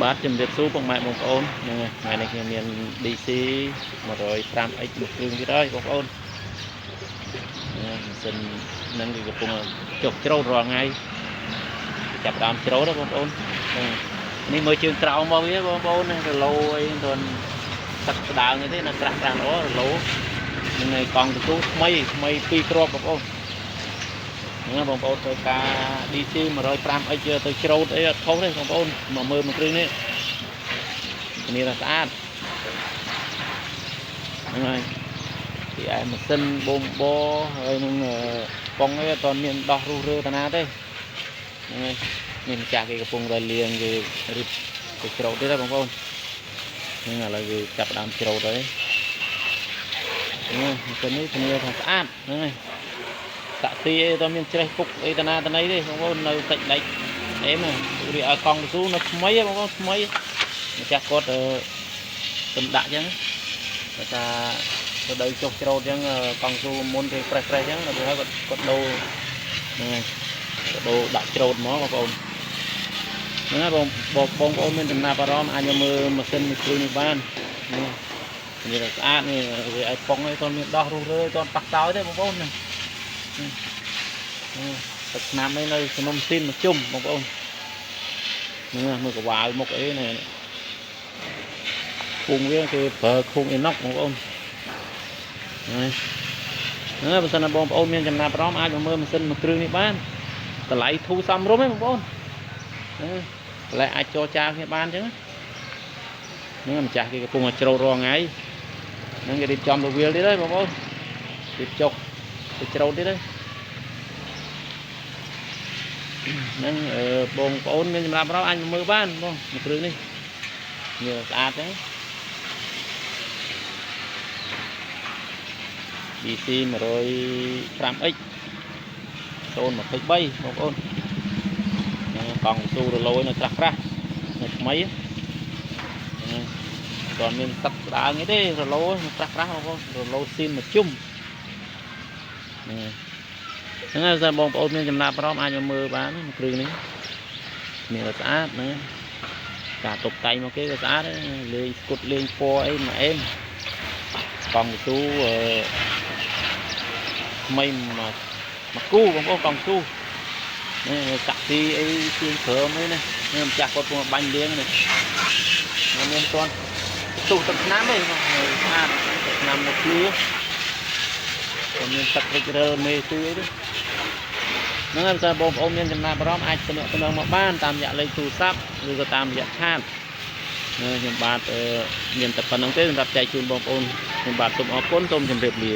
បាទជំរាបសួរពុកម៉ែបងប្អូនហ្នឹងហើយថ្ងៃនេះខ្ញុំមាន DC 105X មួយគ្រឿងទៀតហើយបងប្អូនម៉ាស៊ីននឹងគឺកំពុងចុះច្រូតរាល់ថ្ងៃចាប់ដើមច្រូតបងប្អូននេះមើលជើងក្រោមមកវាបងប្អូនណារឡូអីទាន់ទឹកស្ដើងទេនៅក្រាស់ល្អរឡូនឹងឯកង់ទូថ្មី2គ្រាប់បងប្អូនហ្នឹងបងប្អូនធ្វើការ DC 105X ទៅច្រូតអីអត់ខុសទេបងប្អូនមកមើលមួយគ្រឿងនេះនេះlàស្អាតហ្នឹងហើយពីឯម៉ាស៊ីនបូមបហើយនឹងកង់អីអត់មានដោះរុះរើតាណាទេហ្នឹងហើយនេះម្ចាស់គេកំពុងតែលាងគេរៀបទៅច្រូតទៀតហើយបងប្អូនហ្នឹងឥឡូវគេចាប់ដើមច្រូតហើយហ្នឹងម៉ាស៊ីននេះធានាថាស្អាតហ្នឹងហើយតាក់ស៊ីអីអត់មានច្រេះពុកអីតាណាតាណីទេបងប្អូននៅតិចដាច់អេមរៀបឲ្យកង់ស៊ូនៅថ្មីបងប្អូនថ្មីម្ចាស់គាត់ទំដាក់អញ្ចឹងតែថាទៅដល់ចុះច្រូតអញ្ចឹងកង់ស៊ូមុនគេប្រេះអញ្ចឹងដល់ហើយគាត់ដូរហ្នឹងហើយដូរដាក់ច្រូតមកបងប្អូនហ្នឹងហើយបងប្អូនមានចំណាប់អារម្មណ៍អាចមើលម៉ាស៊ីនមួយគ្រឿងនេះបាននេះស្អាតនេះវាឲ្យប៉ុងឲ្យគាត់មានដោះរុះរើគាត់ប៉ះតោយទេបងប្អូនណាទឹកឆ្នាំនេះនៅសំណុំស៊ីនមកជុំបងប្អូនហ្នឹងមើលកវាវមុខអីនេះភូមិវាគេប្រើឃុំអ៊ីណុកបងប្អូនហ្នឹងបើសិនណាបងប្អូនមានចំណាប់អារម្មណ៍អាចមកមើលម៉ាស៊ីនមួយគ្រឿងនេះបានតម្លៃធូរសមរម្យទេបងប្អូនតម្លៃអាចចរចាគ្នាបានអញ្ចឹងហ្នឹងម្ចាស់គេកំពុងតែច្រូតរាល់ថ្ងៃហ្នឹងគេរៀបចំទៅវាលទៀតហើយបងប្អូនរៀបចុកទៅច្រូតទៀតហើយហ្នឹងបងប្អូនមានចំណាប់អារម្មណ៍អាចមកមើលបានបងមួយគ្រឿងនេះវាស្អាតហ្នឹងDC 105X 023បងប្អូនកង់ស៊ូរឡូនៅក្រាស់នៅថ្មីគាត់មានទឹកស្ដើងអីទេរឡូនៅក្រាស់បងប្អូនរឡូស៊ីនមកជុំហ្នឹងហើយតែបងប្អូនមានចំណាប់អារម្មណ៍អាចមកមើលបានគ្រឿងនេះមានស្អាតណាការតុបតែងមកគេក៏ស្អាតលេងស្គុតលេងពណ៌អីមកអេមកង់ស៊ូថ្មីមកគូបងប្អូនកង់ស៊ូនេះតាក់ស៊ីអីជាងក្រមអីណានេះម្ចាស់គាត់មកបាញ់លៀងនេះមានទាន់ទុះទឹកឆ្នាំទេស្អាតទឹកឆ្នាំមកគ្រឿក៏មានទឹករិចរើមេស៊ូអីទេហ្នឹងហើយបើបងប្អូនមានចំណាប់អារម្មណ៍អាចទំនាក់ទំនងមកបានតាមរយៈលេខទូរស័ព្ទឬក៏តាមរយៈឆាតខ្ញុំបាទមានតែប៉ុណ្្នឹងទេសម្រាប់ចែកជូនបងប្អូនខ្ញុំបាទសូមអរគុណសូមជម្រាបលា